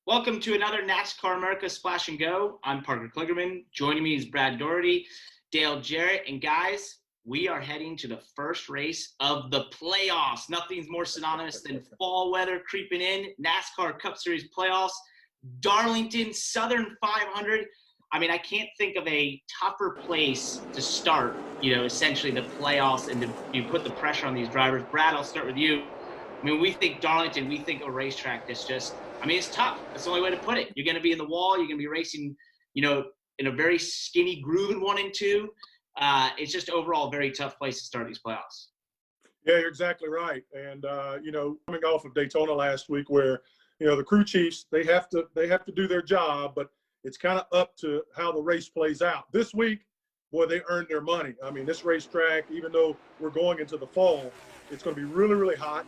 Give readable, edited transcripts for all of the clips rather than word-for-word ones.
Welcome to another NASCAR America Splash and Go. I'm Parker Kligerman. Joining me is Brad Daugherty, Dale Jarrett, and guys, we are heading to the first race of the playoffs. Nothing's more synonymous than fall weather creeping in. NASCAR Cup Series playoffs, Darlington, Southern 500. I mean, I can't think of a tougher place to start, essentially the playoffs and you put the pressure on these drivers. Brad, I'll start with you. I mean, we think Darlington, we think a racetrack that's just, it's tough. That's the only way to put it. You're going to be in the wall. You're going to be racing, in a very skinny groove in 1 and 2. It's just overall a very tough place to start these playoffs. Yeah, you're exactly right. And, coming off of Daytona last week where, the crew chiefs, they have to do their job, but it's kind of up to how the race plays out. This week, boy, they earned their money. I mean, this racetrack, even though we're going into the fall, it's going to be really, really hot.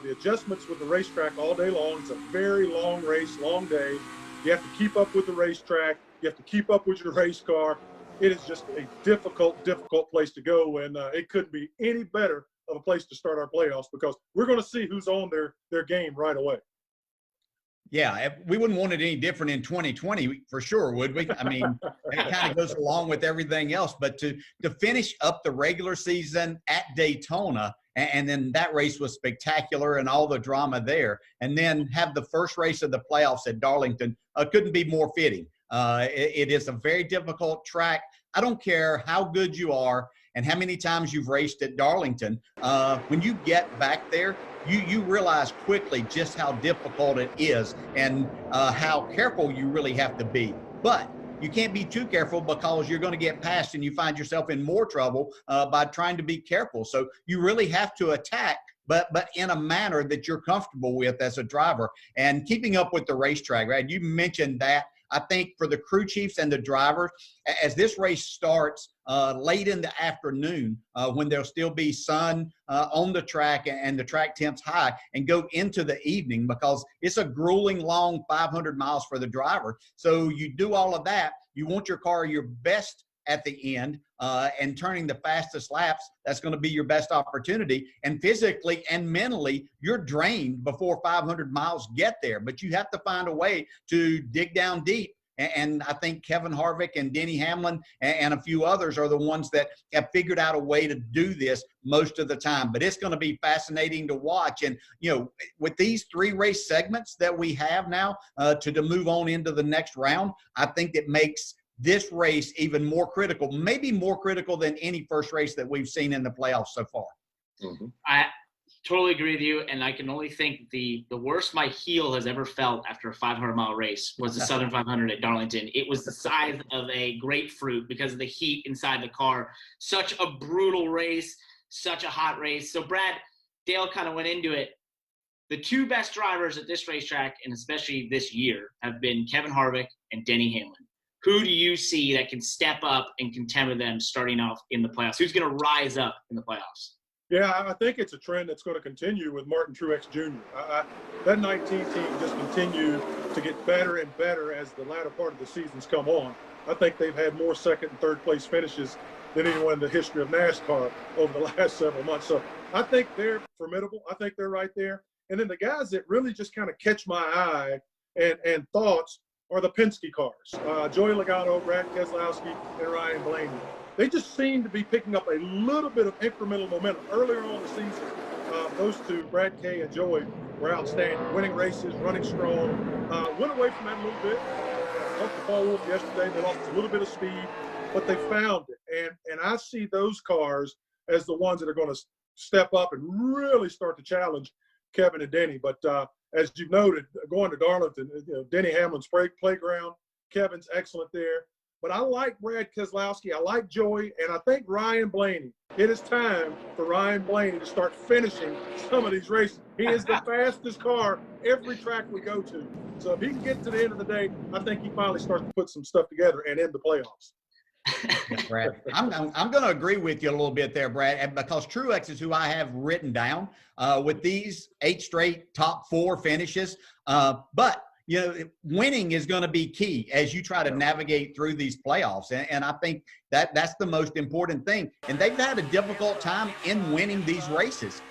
The adjustments with the racetrack all day long. It's a very long race, long day. You have to keep up with the racetrack. You have to keep up with your race car. It is just a difficult place to go, and it couldn't be any better of a place to start our playoffs because we're going to see who's on their game right away. Yeah, we wouldn't want it any different in 2020 for sure, would we? I mean, it kind of goes along with everything else. But to finish up the regular season at Daytona, and then that race was spectacular and all the drama there, and then have the first race of the playoffs at Darlington couldn't be more fitting. It is a very difficult track. I don't care how good you are and how many times you've raced at Darlington. When you get back there, you realize quickly just how difficult it is and how careful you really have to be. But you can't be too careful because you're going to get passed and you find yourself in more trouble by trying to be careful. So you really have to attack, but in a manner that you're comfortable with as a driver and keeping up with the racetrack, right? You mentioned that. I think for the crew chiefs and the drivers, as this race starts late in the afternoon, when there'll still be sun on the track and the track temps high, and go into the evening because it's a grueling long 500 miles for the driver. So you do all of that. You want your car your best at the end and turning the fastest laps. That's going to be your best opportunity. And physically and mentally, you're drained before 500 miles get there. But you have to find a way to dig down deep. And I think Kevin Harvick and Denny Hamlin and a few others are the ones that have figured out a way to do this most of the time. But it's going to be fascinating to watch. And, with these 3 race segments that we have now to move on into the next round, I think it makes this race even more critical, maybe more critical than any first race that we've seen in the playoffs so far. Mm-hmm. I totally agree with you, and I can only think the worst my heel has ever felt after a 500-mile race was the Southern 500 at Darlington. It was the size of a grapefruit because of the heat inside the car. Such a brutal race, such a hot race. So, Brad, Dale kind of went into it. The 2 best drivers at this racetrack, and especially this year, have been Kevin Harvick and Denny Hamlin. Who do you see that can step up and contend with them starting off in the playoffs? Who's going to rise up in the playoffs? Yeah, I think it's a trend that's going to continue with Martin Truex Jr. That 19 team just continue to get better and better as the latter part of the seasons come on. I think they've had more second and third place finishes than anyone in the history of NASCAR over the last several months. So I think they're formidable. I think they're right there. And then the guys that really just kind of catch my eye and thoughts are the Penske cars. Joey Logano, Brad Keselowski, and Ryan Blaney. They just seem to be picking up a little bit of incremental momentum. Earlier on in the season, those 2, Brad K and Joey, were outstanding, winning races, running strong. Went away from that a little bit. Talked to Paul Wolf yesterday. They lost a little bit of speed, but they found it. And I see those cars as the ones that are going to step up and really start to challenge Kevin and Denny. But as you've noted, going to Darlington, Denny Hamlin's playground. Kevin's excellent there. But I like Brad Keselowski. I like Joey. And I think Ryan Blaney. It is time for Ryan Blaney to start finishing some of these races. He is the fastest car every track we go to. So if he can get to the end of the day, I think he finally starts to put some stuff together and end the playoffs. Yes, Brad. I'm going to agree with you a little bit there, Brad, because Truex is who I have written down with these 8 straight top 4 finishes. But winning is going to be key as you try to navigate through these playoffs. And I think that's the most important thing. And they've had a difficult time in winning these races.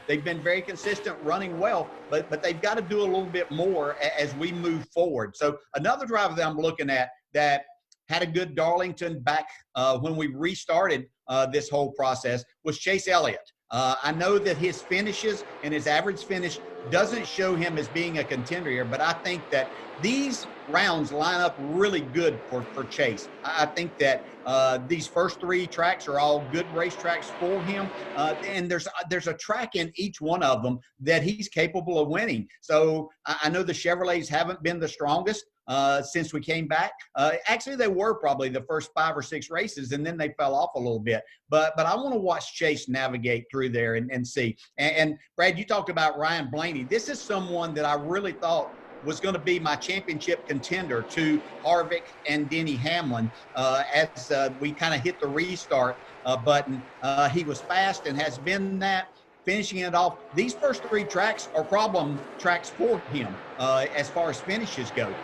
They've been very consistent, running well, but they've got to do a little bit more as we move forward. So another driver that I'm looking at that had a good Darlington back when we restarted this whole process was Chase Elliott. I know that his finishes and his average finish doesn't show him as being a contender here, but I think that these rounds line up really good for Chase. I think that these first 3 tracks are all good racetracks for him, and there's a track in each one of them that he's capable of winning. So I know the Chevrolets haven't been the strongest since we came back. Actually, they were probably the first 5 or 6 races, and then they fell off a little bit. But I want to watch Chase navigate through there and see. And Brad, you talked about Ryan Blaney. This is someone that I really thought was going to be my championship contender to Harvick and Denny Hamlin as we kind of hit the restart button. He was fast and has been that. Finishing it off, these first 3 tracks are problem tracks for him as far as finishes go.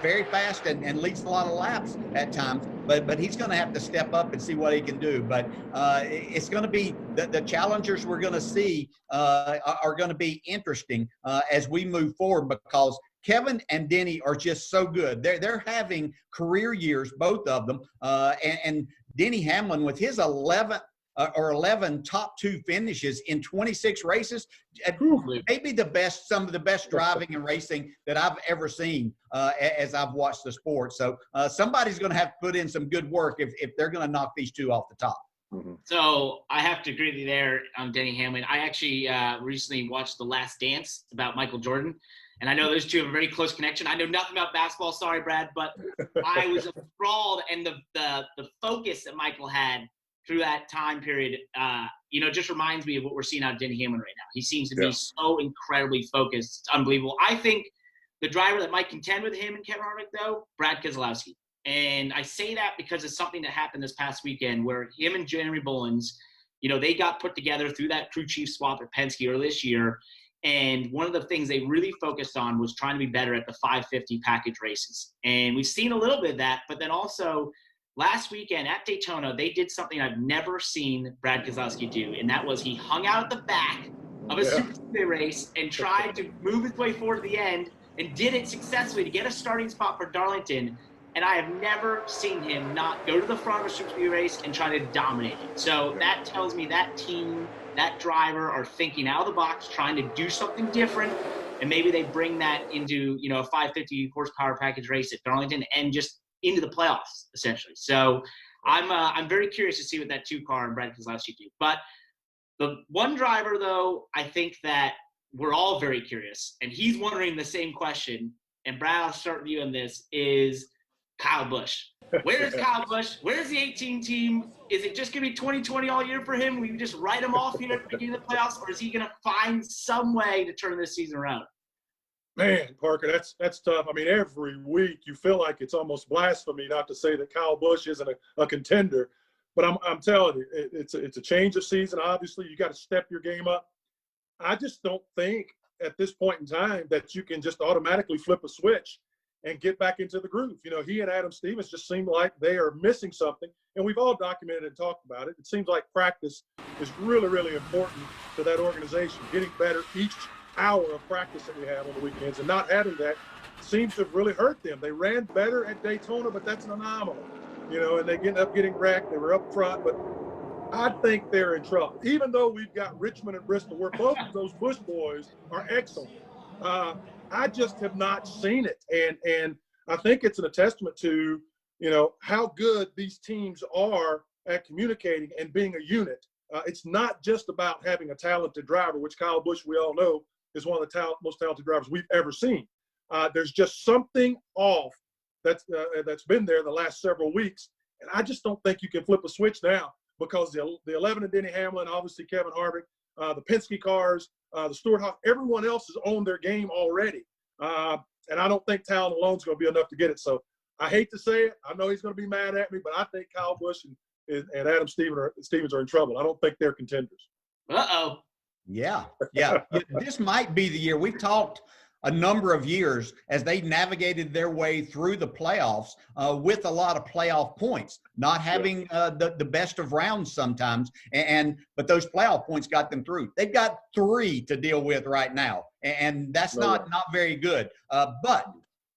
Very fast and leads a lot of laps at times, but he's going to have to step up and see what he can do. But it's going to be the challengers we're going to see are going to be interesting as we move forward, because Kevin and Denny are just so good. They're having career years, both of them, and Denny Hamlin with his 11 top 2 finishes in 26 races, maybe some of the best driving and racing that I've ever seen as I've watched the sport. So somebody's going to have to put in some good work if they're going to knock these 2 off the top. Mm-hmm. So I have to agree with you there on Denny Hamlin. I actually recently watched The Last Dance about Michael Jordan, and I know those 2 have a very close connection. I know nothing about basketball, sorry, Brad, but I was enthralled, and the focus that Michael had through that time period, just reminds me of what we're seeing out of Denny Hamlin right now. He seems to be so incredibly focused. It's unbelievable. I think the driver that might contend with him and Kevin Harvick, though, Brad Keselowski. And I say that because it's something that happened this past weekend where him and Jeremy Bullins, they got put together through that crew chief swap at Penske earlier this year. And one of the things they really focused on was trying to be better at the 550 package races. And we've seen a little bit of that, but then also – last weekend at Daytona, they did something I've never seen Brad Keselowski do, and that was he hung out at the back of a Super Speedway race and tried to move his way forward to the end and did it successfully to get a starting spot for Darlington. And I have never seen him not go to the front of a Super Speedway race and try to dominate it. So that tells me that team, that driver are thinking out of the box, trying to do something different, and maybe they bring that into a 550 horsepower package race at Darlington and just into the playoffs, essentially. So I'm very curious to see what that 2 car and Brad Keselowski do. But the one driver, though, I think that we're all very curious, and he's wondering the same question, and Brad, I'll start with you on this, is Kyle Busch. Where's Kyle Busch? Where's the 18 team? Is it just going to be 2020 all year for him? Will you just write him off here at the beginning of the playoffs, or is he going to find some way to turn this season around? Man, Parker, that's tough. I mean, every week you feel like it's almost blasphemy not to say that Kyle Busch isn't a contender. But I'm telling you, it's a change of season. Obviously, you got to step your game up. I just don't think at this point in time that you can just automatically flip a switch and get back into the groove. He and Adam Stevens just seem like they are missing something, and we've all documented and talked about it. It seems like practice is really, really important to that organization, getting better each hour of practice that we have on the weekends, and not having that seems to have really hurt them. They ran better at Daytona, but that's an anomaly, and they end up getting wrecked. They were up front, but I think they're in trouble. Even though we've got Richmond and Bristol, where both of those Busch boys are excellent, I just have not seen it, and I think it's a testament to how good these teams are at communicating and being a unit. It's not just about having a talented driver, which Kyle Busch, we all know, is one of the most talented drivers we've ever seen. There's just something off that's been there the last several weeks, and I just don't think you can flip a switch now, because the 11 and Denny Hamlin, obviously Kevin Harvick, the Penske cars, the Stewart-Haas, everyone else is on their game already, and I don't think talent alone is going to be enough to get it. So I hate to say it. I know he's going to be mad at me, but I think Kyle Busch and Adam Stevens are in trouble. I don't think they're contenders. Uh-oh. Yeah. This might be the year. We've talked a number of years as they navigated their way through the playoffs with a lot of playoff points, not having the best of rounds sometimes. But those playoff points got them through. They've got 3 to deal with right now, and that's not very good. But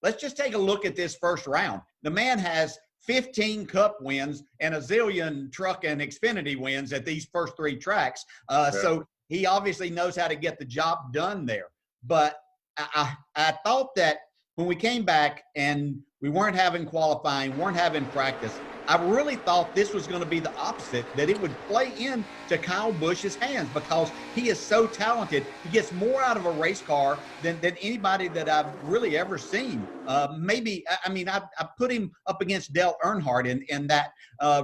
let's just take a look at this first round. The man has 15 Cup wins and a zillion Truck and Xfinity wins at these first 3 tracks. So he obviously knows how to get the job done there. But I thought that when we came back and we weren't having qualifying, weren't having practice, I really thought this was going to be the opposite, that it would play into Kyle Busch's hands because he is so talented. He gets more out of a race car than anybody that I've really ever seen. I put him up against Dale Earnhardt in that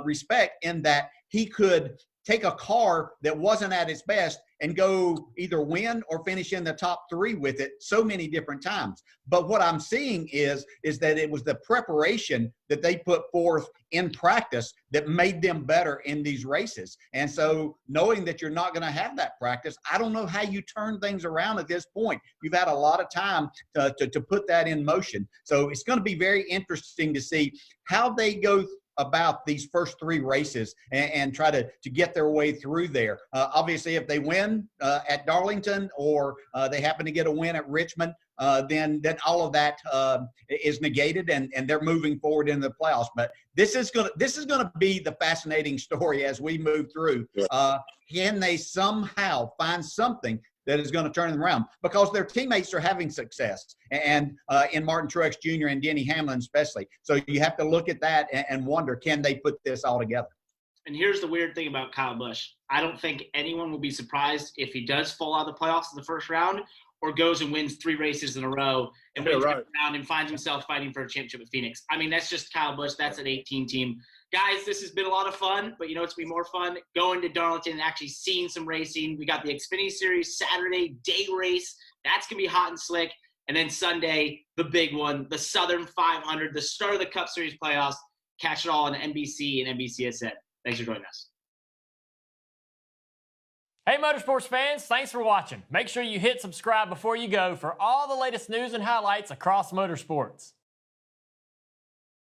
respect, in that he could take a car that wasn't at its best and go either win or finish in the top 3 with it so many different times. But what I'm seeing is that it was the preparation that they put forth in practice that made them better in these races. And so knowing that you're not going to have that practice, I don't know how you turn things around at this point. You've had a lot of time to put that in motion. So it's going to be very interesting to see how they go about these first 3 races and try to get their way through there. Obviously, if they win at Darlington or they happen to get a win at Richmond, then all of that is negated and they're moving forward into the playoffs. But this is gonna be the fascinating story as we move through. Can they somehow find something that is going to turn them around, because their teammates are having success, and in Martin Truex Jr. and Denny Hamlin especially. So you have to look at that and wonder, can they put this all together? And here's the weird thing about Kyle Busch. I don't think anyone will be surprised if he does fall out of the playoffs in the first round or goes and wins 3 races in a row and wins the round and finds himself fighting for a championship at Phoenix. I mean, that's just Kyle Busch. That's an 18 team. Guys, this has been a lot of fun, but you know it's going to be more fun going to Darlington and actually seeing some racing. We got the XFINITY Series Saturday day race. That's going to be hot and slick. And then Sunday, the big one, the Southern 500, the start of the Cup Series playoffs. Catch it all on NBC and NBCSN. Thanks for joining us. Hey, Motorsports fans, thanks for watching. Make sure you hit subscribe before you go for all the latest news and highlights across motorsports.